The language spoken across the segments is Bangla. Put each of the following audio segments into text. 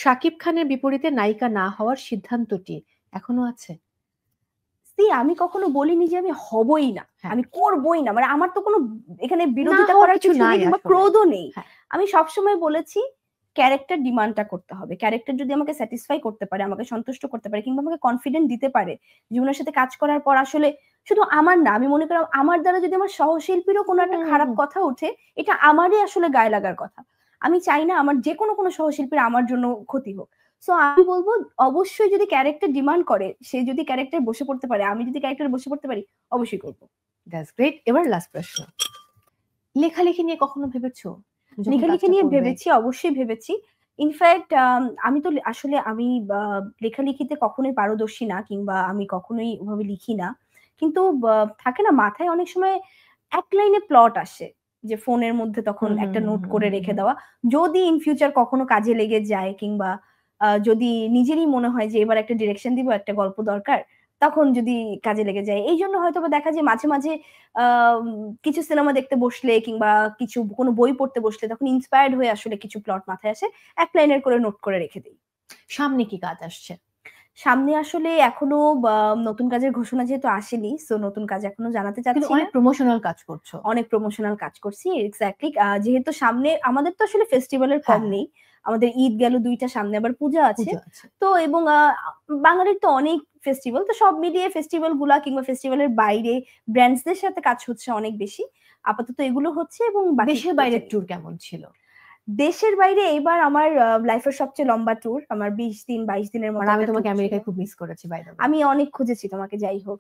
শাকিব খানের বিপরীতে নায়িকা না হওয়ার সিদ্ধান্তটি এখনো আছে? আমি কখনো বলিনি যে আমি হবই না, হ্যাঁ। আমি করবই না, মানে আমার তো কোনো এখানে না বিরোধিতা হওয়ার করার কিছু কিছু নেই নাই কিংবা আসলে। ক্রোধও নেই। হ্যাঁ। আমি সবসময় বলেছি ক্যারেক্টার ডিমান্ডটা করতে হবে। ক্যারেক্টার যদি আমাকে স্যাটিসফাই করতে পারে, আমাকে সন্তুষ্ট করতে পারে কিংবা আমাকে কনফিডেন্ট দিতে পারে, জীবনের সাথে কাজ করার পর আসলে শুধু আমার না, আমি মনে করি আমার দ্বারা যদি আমার সহশিল্পীরও কোনো একটা খারাপ কথা ওঠে, এটা আমারই আসলে গায়ে লাগার কথা। আমি চাই না আমার যে কোনো সহশিল্পীর আমার জন্য ক্ষতি হোক। সো আমি বলবো অবশ্যই যদি ক্যারেক্টার ডিমান্ড করে, সে যদি ক্যারেক্টার বসে পড়তে পারে, আমি যদি ক্যারেক্টার বসে পড়তে পারি, অবশ্যই করবো। That's great. এবার লাস্ট প্রশ্ন, লেখালেখি নিয়ে কখনো ভেবেছো? লেখালেখি নিয়ে ভেবেছি, অবশ্যই ভেবেছি। ইনফ্যাক্ট আমি তো আসলে আমি লেখালেখিতে কখনোই পারদর্শী না কিংবা আমি কখনোই ওভাবে লিখি না। কিন্তু থাকে না মাথায় অনেক সময় এক লাইনে প্লট আসে যে ফোনের মধ্যে তখন একটা নোট করে রেখে দেওয়া। যদি ইন ফিউচার কখনো কাজে লেগে যায় কিংবা যদি নিজেরই মনে হয় যে এবার একটা ডিরেকশন দিব, একটা গল্প দরকার, তখন যদি কাজে লেগে যায়। এইজন্য হয়তোবা দেখা যায় মাঝে, মাঝে কিছু সিনেমা দেখতে বসলে কিংবা কোনো বই পড়তে বসলে তখন ইন্সপায়ার্ড হয়ে আসলে কিছু প্লট মাথায় আসে। এক লাইনের করে নোট করে রেখে দেই। সামনে কি কাজ আসছে? সামনে আসলে এখনো নতুন কাজের ঘোষণা যেহেতু আসেনি, সো নতুন কাজ এখনো জানাতে চাচ্ছি কিন্তু না। অনেক প্রমোশনাল কাজ করছো। অনেক প্রমোশনাল কাজ করছি। এক্সাক্টলি যেহেতু সামনে আমাদের তো আসলে ফেস্টিভ্যালের কম নেই। আমাদের ঈদ গেল ২ টা, সামনে আবার পূজা আছে। তো এবং বাঙালির তো অনেক ফেস্টিভ্যাল। তো সব মিলিয়ে ফেস্টিভ্যাল গুলা কিংবা ফেস্টিভ্যালের বাইরে ব্র্যান্ডসদের সাথে কাজ হচ্ছে অনেক বেশি। আপাতত এগুলো হচ্ছে এবং দেশের বাইরের ট্যুর কেমন ছিল? দেশের বাইরে এবার আমার লাইফের সবচেয়ে লম্বা ট্যুর। আমার ২০ দিন ২২ দিনের মতো আমি একটা তোমাকে ট্যুর ছিল। আমেরিকায় খুব মিস করেছি বাই দ্য ওয়ে। আমি অনেক খুঁজেছি তোমাকে, যাই হোক।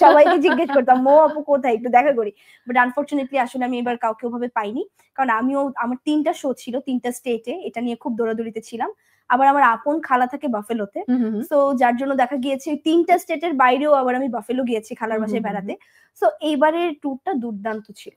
সবাইকে জিজ্ঞেস করতাম, "মৌ আপু কোথায়? একটু দেখা করি।" বাট আনফরচুনেটলি আসলে আমি এবার কাউকে ওভাবে পাইনি। কারণ আমার ৩ টা শো ছিল ৩ টা স্টেটে। এটা নিয়ে খুব দৌড়াদৌড়িতে ছিলাম। আবার আমার আপন খালা থাকে বাফেলোতে। সো যার জন্য দেখা গিয়েছে ৩ টা স্টেটের বাইরেও আবার আমি বাফেলো গিয়েছি খালার বাসায় বেড়াতে। সো এইবারের ট্যুরটা দুর্দান্ত ছিল।